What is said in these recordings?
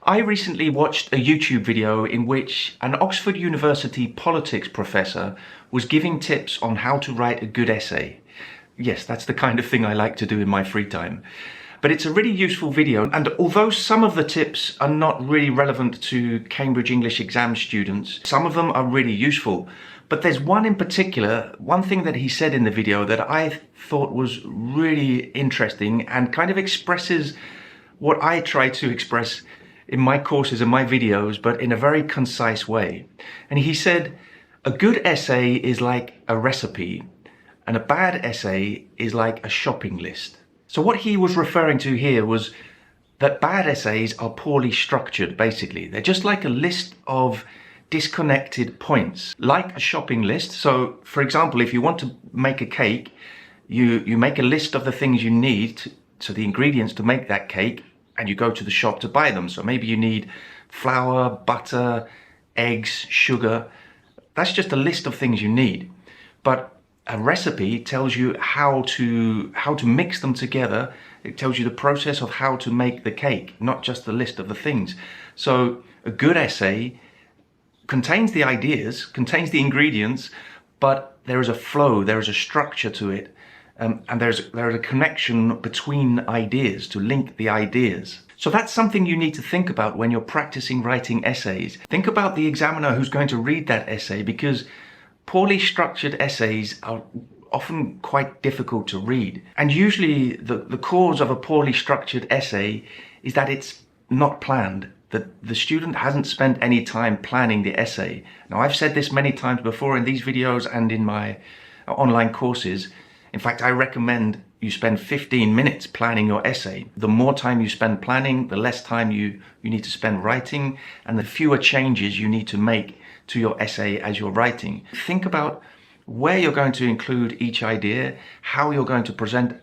I recently watched a YouTube video in which an Oxford University politics professor was giving tips on how to write a good essay. Yes, that's the kind of thing I like to do in my free time. But it's a really useful video, and although some of the tips are not really relevant to Cambridge English exam students, some of them are really useful. But there's one in particular, one thing that he said in the video that I thought was really interesting and kind of expresses what I try to express in my courses and my videos, but in a very concise way. And he said, a good essay is like a recipe, and a bad essay is like a shopping list. So what he was referring to here was that bad essays are poorly structured, basically. They're just like a list of disconnected points, like a shopping list. So, for example, if you want to make a cake, you make a list of the things you need, so the ingredients to make that cake, and you go to the shop to buy them. So maybe you need flour, butter, eggs, sugar. That's just a list of things you need. But a recipe tells you how to mix them together. It tells you the process of how to make the cake, not just the list of the things. So a good essay contains the ideas, contains the ingredients, but there is a flow, there is a structure to it. And there is a connection between ideas to link the ideas. So that's something you need to think about when you're practicing writing essays. Think about the examiner who's going to read that essay, because poorly structured essays are often quite difficult to read. And usually the cause of a poorly structured essay is that it's not planned, that the student hasn't spent any time planning the essay. Now, I've said this many times before in these videos and in my online courses. In fact, I recommend you spend 15 minutes planning your essay. The more time you spend planning, the less time you need to spend writing, and the fewer changes you need to make to your essay as you're writing. Think about where you're going to include each idea, how you're going to present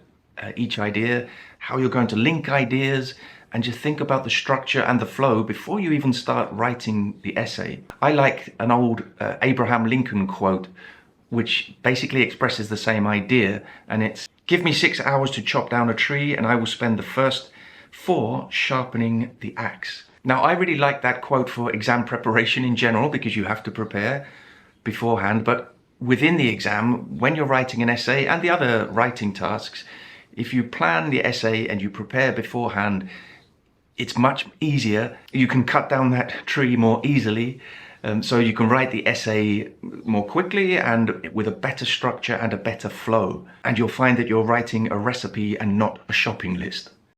each idea, how you're going to link ideas, and just think about the structure and the flow before you even start writing the essay. I like an old Abraham Lincoln quote, which basically expresses the same idea, and it's, give me 6 hours to chop down a tree and I will spend the first 4 sharpening the axe. Now, I really like that quote for exam preparation in general, because you have to prepare beforehand, but within the exam, when you're writing an essay and the other writing tasks, if you plan the essay and you prepare beforehand, it's much easier. You can cut down that tree more easily. So you can write the essay more quickly and with a better structure and a better flow. And you'll find that you're writing a recipe and not a shopping list.